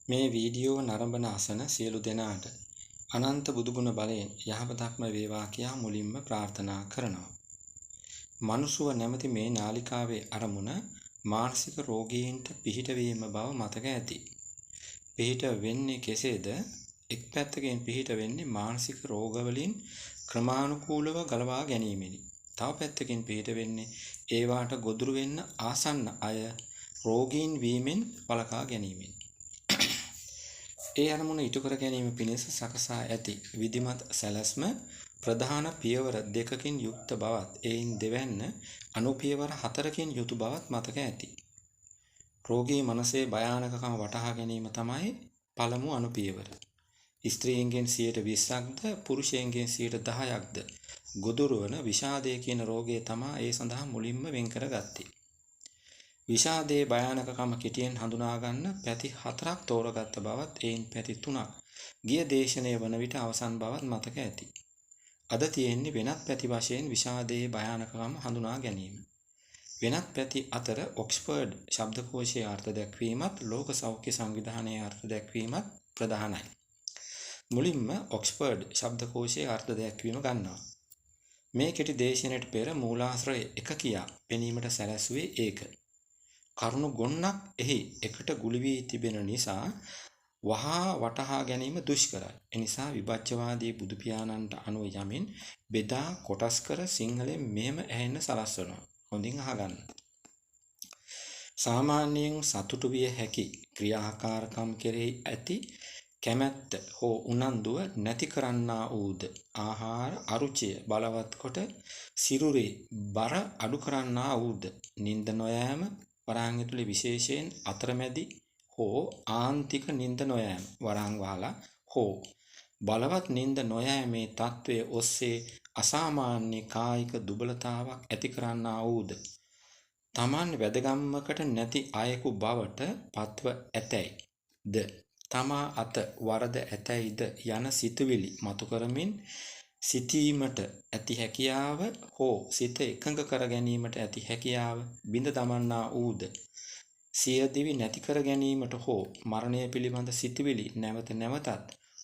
මේ වීඩියෝ නරඹන අසන සියලු දෙනාට අනන්ත බුදුගුණ බලයෙන් යහපතක්ම වේවා කියා මුලින්ම ප්‍රාර්ථනා කරනවා. මනුසුව නැමැති මේ නාලිකාවේ අරමුණ මානසික රෝගීන්ට පිහිට වීම බව මතක ඇති. පිහිට වෙන්නේ කෙසේද? එක් පැත්තකින් පිහිට වෙන්නේ මානසික රෝගවලින් ක්‍රමානුකූලව ගලවා ගැනීමෙනි. තව පැත්තකින් පිහිට වෙන්නේ ඒවාට ගොදුරු වෙන්න ආසන්න අය රෝගීන් වීමෙන් වළකා ගැනීමෙනි. ඒ අරමුණ ඉටු කර ගැනීම පිණිස සකසා ඇති විධිමත් සැලැස්ම ප්‍රධාන පියවර දෙකකින් යුක්ත බවත් එයින් දෙවැන්න අනුපියවර 4කින් යුතු බවත් මතක ඇති. රෝගී මනසේ භයානකකම වටහා ගැනීම තමයි පළමු අනුපියවර. ස්ත්‍රීන්ගෙන් 20%ක්ද පුරුෂයන්ගෙන් 10%ක්ද ගොදුරු වන විෂාදය කියන රෝගය තමයි ඒ සඳහා මුලින්ම වෙන් කරගත්තේ. විෂාදයේ භයානකකම කෙටියෙන් හඳුනා ගන්න පැති 4ක් තෝරගත්ත බවත් එයින් පැති 3ක් ගිය දේශනය වන විට අවසන් බවත් මතක ඇති. අද තියෙන්නේ වෙනත් පැති වශයෙන් විෂාදයේ භයානකකම හඳුනා ගැනීම. වෙනත් පැති අතර ඔක්ස්ෆර්ඩ් ශබ්දකෝෂයේ අර්ථ දැක්වීමත් ලෝක සෞඛ්‍ය සංවිධානයේ අර්ථ දැක්වීමත් ප්‍රධානයි. මුලින්ම ඔක්ස්ෆර්ඩ් ශබ්දකෝෂයේ අර්ථ දැක්වීම ගන්නවා. මේ කෙටි දේශනයට පෙර මූලාශ්‍රය 1 කියා පෙනීමට සැලැස්සුවේ ඒක. කරුණු ගොන්නක් එහි එකට ගුලි වී තිබෙන නිසා වහා වටහා ගැනීම දුෂ්කරයි. එනිසා විභජ්‍යවාදී බුදු පියාණන්ට අනුව යමින් බෙදා කොටස් කර සිංහලෙන් මෙහෙම ඇහෙන්න සලස්වනවා. හොඳින් අහගන්න. සාමාන්‍යයෙන් සතුටු විය හැකි ක්‍රියාකාරකම් කෙරෙහි ඇති කැමැත්ත හෝ උනන්දුව නැති කරන්නා වූද ආහාර අරුචිය බලවත් කොට සිරුරේ බර අඩු කරන්නා වූද නිින්ද නොයෑම වරහන් ඇතුලේ විශේෂයෙන් අතරමැදි හෝ ආන්තික නිින්ද නොයෑම වරහන් වහලා හෝ බලවත් නිින්ද නොයෑමේ తත්වය ඔස්සේ අසාමාන්‍ය කායික දුබලතාවක් ඇති කරන්නා වූද තමන් වැදගම්මකට නැති අයෙකු බවට පත්ව ඇතැයිද තමා අත වරද ඇතැයිද යන සිතුවිලි මතු කරමින් සිතීමට ඇති හැකියාව හෝ සිත එකඟ කර ගැනීමට ඇති හැකියාව බිඳ දමන්නා වූද සියදිවි නැති කර ගැනීමට හෝ මරණය පිළිබඳ සිතුවිලි නැවත නැවතත්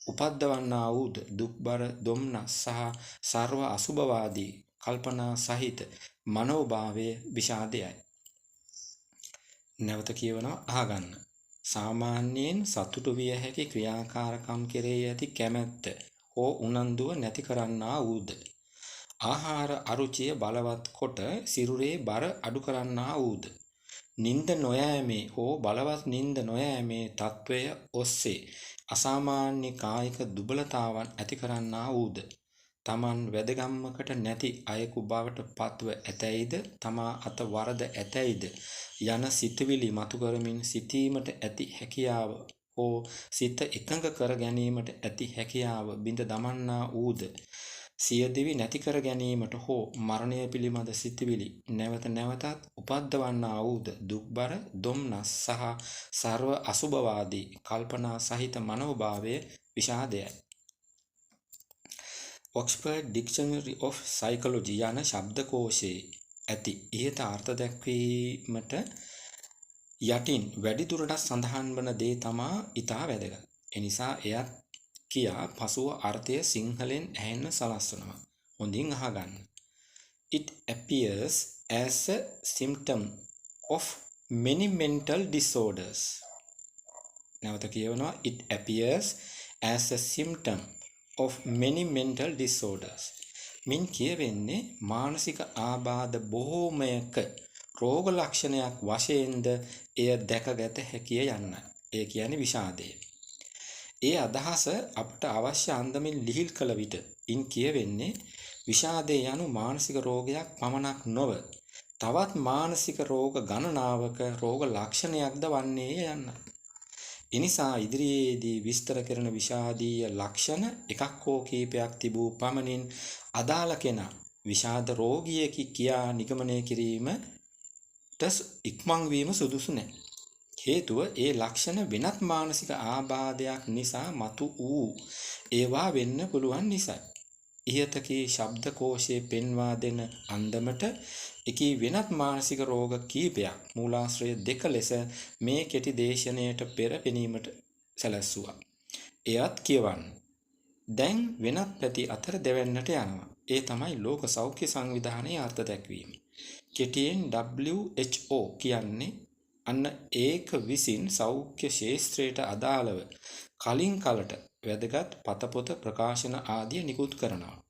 උපද්දවන්නා වූද දුක්බර දුම්නස් සහ සර්ව අසුභවාදී කල්පනා සහිත මනෝභාවය විෂාදයයි. නැවත කියවනවා අහගන්න. සාමාන්‍යයෙන් සතුටු විය හැකි ක්‍රියාකාරකම් කෙරෙහි ඇති කැමැත්ත හෝ උනන්දුව නැති කරන්නා වූද ආහාර අරුචිය බලවත් කොට සිරුරේ බර අඩු කරන්නා වූද නිින්ද නොයෑමේ හෝ බලවත් නිින්ද නොයෑමේ తත්වය ඔස්සේ අසාමාන්‍ය කායික දුබලතාවන් ඇති කරන්නා වූද තමන් වැදගම්මකට නැති අයෙකු බවට පත්ව ඇතැයිද තමා අත වරද ඇතැයිද යන සිතුවිලි මතු කරමින් සිතීමට ඇති හැකියාව හෝ සිත එකඟ කර ගැනීමට ඇති හැකියාව බිඳ දමන්නා වූද සියදිවි නැති කර ගැනීමට හෝ මරණය පිළිබඳ සිතුවිලි නැවත නැවතත් උපද්දවන්නා වූද දුක්බර දුම්නස් සහ සර්ව අසුභවාදී කල්පනා සහිත මනෝභාවය විෂාදයයි. ඔක්ස්ෆර්ඩ් ඩික්ෂනරි ඔෆ් සයිකොලොජි යන ශබ්දකෝෂයේ ඇති ඉහත අර්ථ දැක්වීමට යටින් වැඩිදුරටත් සඳහන් වන දේ තමා ඉතා වැදගත්. එනිසා එයත් කියා පසුව අර්ථය සිංහලෙන් ඇහෙන්න සලස්වනවා. හොඳින් අහගන්න. It appears as a symptom of many mental disorders. නැවත කියවනවා. It appears as a symptom of many mental disorders. මින් කියවෙන්නේ මානසික ආබාධ බොහෝමයක රෝග ලක්ෂණයක් වශයෙන්ද එය දැකගත හැකිය යන්නයි. ඒ කියන්නේ විෂාදය. ඒ අදහස අපට අවශ්‍ය අන්දමින් ලිහිල් කළ විට ඉන් කියවෙන්නේ විෂාදය යනු මානසික රෝගයක් පමණක් නොව තවත් මානසික රෝග ගණනාවක රෝග ලක්ෂණයක්ද වන්නේය යන්නයි. එනිසා ඉදිරියේදී විස්තර කරන විෂාදීය ලක්ෂණ එකක් හෝ කීපයක් තිබූ පමණින් අදාළ කෙනා විෂාද රෝගියෙකි කියා නිගමනය කිරීමට ඉක්මන් වීම සුදුසු නැහැ. හේතුව ඒ ලක්ෂණ වෙනත් මානසික ආබාධයක් නිසා මතු වූ ඒවා වෙන්න පුළුවන් නිසායි. ඉහතකී ශබ්දකෝෂයේ පෙන්වා දෙන අන්දමට එකී වෙනත් මානසික රෝග කීපයක් මූලාශ්‍රය 2 ලෙස මේ කෙටි දේශනයට පෙර පෙනීමට සැලැස්සුවා. එයත් කියවන්න. දැන් වෙනත් පැති අතර දෙවන්නට යනවා. ඒ තමයි ලෝක සෞඛ්‍ය සංවිධානයේ අර්ථ දැක්වීම. කෙටියෙන් WHO කියන්නේ අන්න ඒක විසින් සෞඛ්‍ය ශාස්ත්‍රයට අදාළව කලින් කලට වැදගත් පතපොත ප්‍රකාශන ආදිය නිකුත් කරනවා.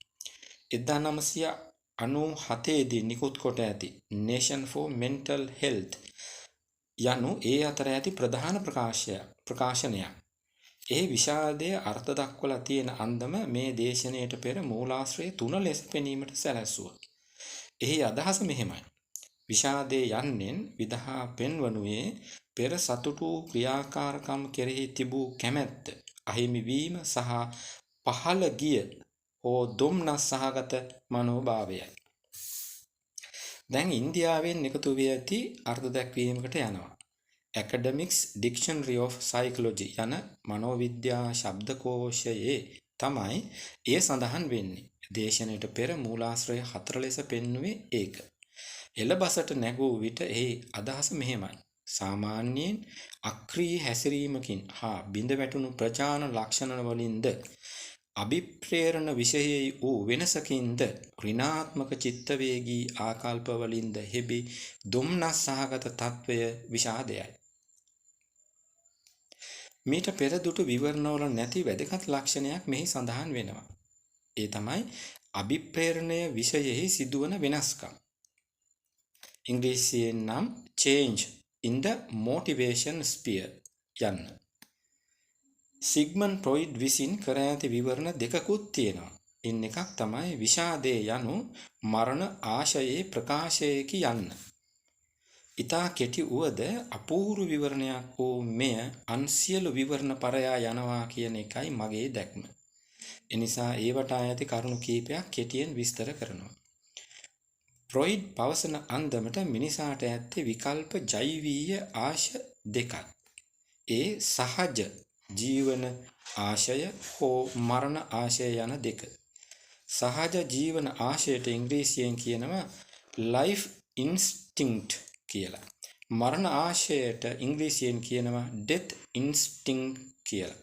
1997 දී නිකුත් කොට ඇති Nation for Mental Health යනු ඒ අතර ඇති ප්‍රධාන ප්‍රකාශනයක්. ඒ විෂාදයේ අර්ථ දක්වලා තියෙන අන්දම මේ දේශනයට පෙර මූලාශ්‍රය 3 ලෙස පෙනීමට සැලැස්සුවා. එහි අදහස මෙහෙමයි. විෂාදයේ යන්නෙන් විදහා පෙන්වනුයේ පෙර සතුටු ක්‍රියාකාරකම් කෙරෙහි තිබූ කැමැත්ත අහිමි වීම සහ පහළ ගිය හෝ දුම්නස් සහගත මනෝභාවයයි. දැන් ඉන්දියාවෙන් එකතු වී ඇති අර්ථ දැක්වීමකට යනවා. Academics Dictionary of Psychology යන මනෝවිද්‍යා ශබ්දකෝෂයේ තමයි එය සඳහන් වෙන්නේ. දේශනයට පෙර මූලාශ්‍රය 4 ලෙස පෙන්වුවේ ඒක. එළබසට නැගූ විට එහි අදහස මෙහෙමයි. සාමාන්‍යයෙන් අක්‍රීය හැසිරීමකින් හා බිඳ වැටුණු ප්‍රජාන ලක්ෂණ වලින්ද අභිප්‍රේරණ විෂයෙහි වූ වෙනසකින්ද ඍණාත්මක චිත්තවේගී ආකල්ප වලින්ද හෙබි දුම්නස් සහගත තත්වය විෂාදයයි. මීට පෙර දුටු විවරණවල නැති වැදගත් ලක්ෂණයක් මෙහි සඳහන් වෙනවා. ඒ තමයි අභිප්‍රේරණය විෂයෙහි සිදුවන වෙනස්කම්. ඉංග්‍රීසියෙන් නම් change in the motivation sphere යන්න. සිග්මන්ඩ් ෆ්‍රොයිඩ් විසින් කර ඇති විවරණ දෙකකුත් තියෙනවා. ඉන් එකක් තමයි විෂාදය යනු මරණ ආශයේ ප්‍රකාශයකි යන්න. ඉතා කෙටි වුවද අපූර්ව විවරණයක් වූ මෙය අන් සියලු විවරණ පරයා යනවා කියන එකයි මගේ දැක්ම. එනිසා ඒවට ඇති කරුණු කීපයක් කෙටියෙන් විස්තර කරනවා. ෆ්‍රොයිඩ් පවසන අන්දමට මිනිසාට ඇත්තේ විකල්ප ජෛවීය ආශ දෙකයි. ඒ සහජ ජීවන ආශය හෝ මරණ ආශය යන දෙක. සහජ ජීවන ආශයට ඉංග්‍රීසියෙන් කියනවා life instinct කියලා. මරණ ආශයට ඉංග්‍රීසියෙන් කියනවා death instinct කියලා.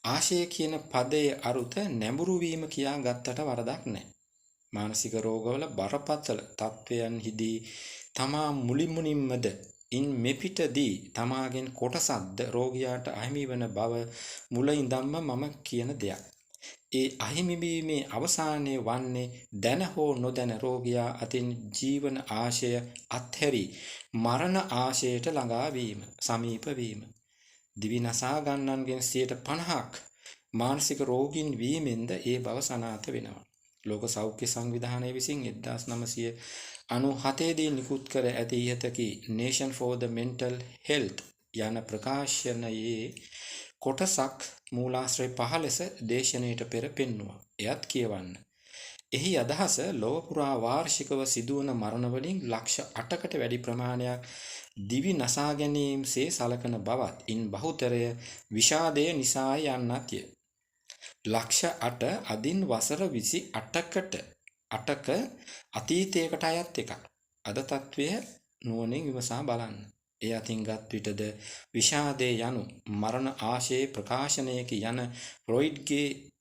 ආශය කියන පදයේ අරුත නැඹුරු වීම කියා ගත්තට වරදක් නැහැ. මානසික රෝගවල බරපතල තත්වයන්හිදී තමා මුලින්මද ඉන් මෙපිටදී තමාගෙන් කොටසක්ද රෝගියාට අහිමි වන බව මුලින්දම්ම මම කියන දෙයක්. ඒ අහිමිවීමේ අවසානයේ වන්නේ දැන හෝ නොදැන රෝගියා අතින් ජීවන ආශය අත්හැරි මරණ ආශයට ළඟා වීම, සමීප වීම. දිවි නසා ගන්නන්ගෙන් 50%ක් මානසික රෝගීන් වීමෙන්ද ඒ බව සනාථ වෙනවා. ලෝක සෞඛ්‍ය සංවිධානය විසින් 1997 දී නිකුත් කර ඇති ඉහතකි Nation for the Mental Health යන ප්‍රකාශනයේ කොටසක් මූලාශ්‍රය 5 ලෙස දේශනයට පෙර පෙන්වුවා. එයත් කියවන්න. එහි අදහස ලොව පුරා වාර්ෂිකව සිදුවන මරණ වලින් ලක්ෂ 8කට වැඩි ප්‍රමාණයක් දිවි නසා ගැනීමසේ සලකන බවත් ඉන් බහුතරය විෂාදය නිසා යන්නත්ය. ලක්ෂ 8 අදින් වසර 28ක අතීතයකට අයත් එකක්. අද තත්වය නුවණින් විමසා බලන්න. ඒ අතින් ගත් විටද විෂාදයේ යනු මරණ ආශයේ ප්‍රකාශනයක යන ෆ්‍රොයිඩ්ගේ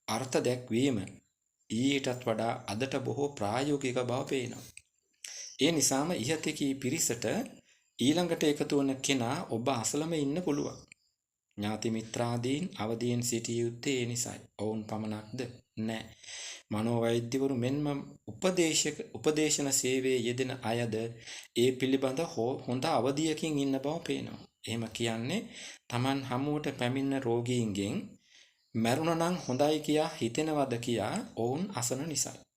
අර්ථ දැක්වීම ඊටත් වඩා අදට බොහෝ ප්‍රායෝගික බව පේනවා. ඒ නිසාම ඉහතකී පිරිසට ඊළඟට එකතු වන කෙනා ඔබ අසලම ඉන්න පුළුවන්. ඥාති මිත්‍රාදීන් අවදීන් සිටිය යුත්තේ ඒ නිසයි. ඔවුන් පමණක්ද? නැහැ. මනෝවෛද්‍යවරු මෙන්ම උපදේශන සේවයේ යෙදෙන අයද ඒ පිළිබඳ හොඳ අවධියකින් ඉන්න බව පේනවා. එහෙම කියන්නේ Taman හමුවට පැමිණ රෝගීන්ගෙන් මරුණ නම් හොඳයි කියා හිතෙනවද කියා ඔවුන් අසන නිසායි.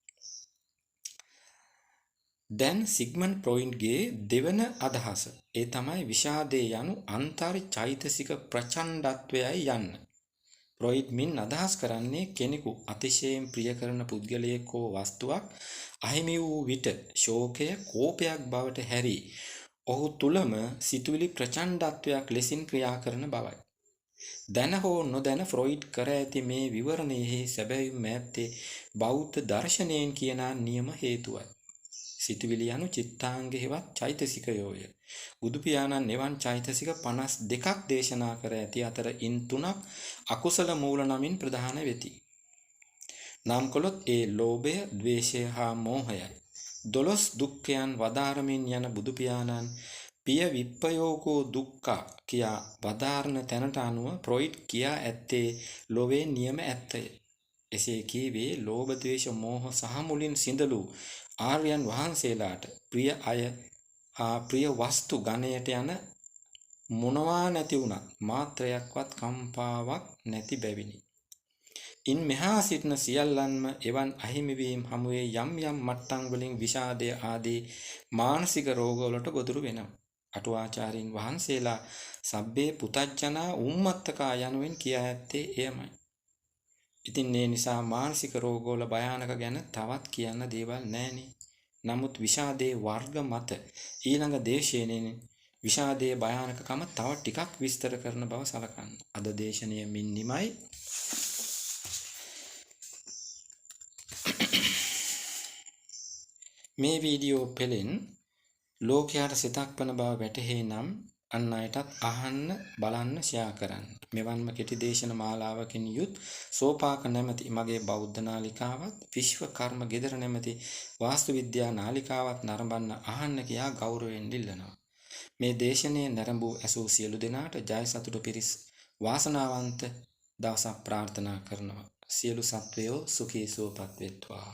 දැන් සිග්මන්ඩ් ෆ්‍රොයිඩ්ගේ දෙවන අදහස ඒ තමයි විෂාදයේ යනු අන්තර් චෛතසික ප්‍රචණ්ඩත්වයයි යන්න. ෆ්‍රොයිඩ් මින් අදහස් කරන්නේ කෙනෙකු අතිශයින් ප්‍රිය කරන පුද්ගලයෙක් හෝ වස්තුවක් අහිමි වූ විට ශෝකය කෝපයක් බවට හැරී ඔහු තුලම සිතුවිලි ප්‍රචණ්ඩත්වයක් ලෙසින් ක්‍රියා කරන බවයි. දැන හෝ නොදැන ෆ්‍රොයිඩ් කර ඇති මේ විවරණයෙහි සැබෑවීම ඇත්තේ බෞද්ධ දර්ශනයෙන් කියන නියම හේතුවයි. සිතුවිලි යනු චිත්තාංග හෙවත් චෛතසිකයෝය. බුදු පියාණන් එවන් චෛතසික 52ක් දේශනා කර ඇති අතර ඉන් 3ක් අකුසල මූල නමින් ප්‍රධාන වෙති. නම් කළොත් ඒ ලෝභය, ද්වේෂය හා මෝහයයි. 12 දුක්ඛයන් වදාරමින් යන බුදු පියාණන් පිය විප්පයෝගෝ දුක්ඛ කියා වදාරන තැනට අනුව ෆ්‍රොයිඩ් කියා ඇත්තේ ලෝභයේ නියම ඇත්තය. එසේ කීවේ ලෝභ, ද්වේෂ, මෝහ සහ මුලින් සිඳලු ආර්යයන් වහන්සේලාට ප්‍රිය අය හා ප්‍රිය වස්තු ගණයට යන මොනවා නැති වුණත් මාත්‍රයක්වත් කම්පාවක් නැති බැවිනි. ඉන් මෙහා සිටින සියල්ලන්ම එවන් අහිමිවීම හමුවේ යම් යම් මට්ටම් වලින් විෂාදය ආදී මානසික රෝගවලට ගොදුරු වෙනවා. අටුවාචාරින් වහන්සේලා සබ්බේ පුතජ්ජනා උම්මත්තකා යනුවෙන් කියා ඇත්තේ එයමයි. ඉතින් ඒ නිසා මානසික රෝගවල භයානක ගැන තවත් කියන්න දේවල් නැහෙනේ. නමුත් විෂාදයේ වර්ග මත ඊළඟ දේශයෙන් විෂාදයේ භයානකකම තව ටිකක් විස්තර කරන බව සලකන්න. අද දේශනය මින් නිමයි. මේ වීඩියෝ පෙළෙන් ලෝකයට සිතක් වන බව වැටහේ නම් අන් අයටත් අහන්න බලන්න ෂෙයා කරන්න. මෙවන්ම කෙටි දේශන මාලාවකින් යුත් සෝපාක නැමැති මගේ බෞද්ධ නාලිකාවත් විශ්වකර්ම ගෙදර නැමැති වාස්තු විද්‍යා නාලිකාවත් නරඹන්න අහන්න කියා ගෞරවයෙන් ඉල්ලනවා. මේ දේශනය නැරඹූ ඇසූ සියලු දෙනාට ජය සතුට පිරිස් වාසනාවන්ත දවසක් ප්‍රාර්ථනා කරනවා. සියලු සත්වයෝ සුඛී සුවපත් වෙත්වා.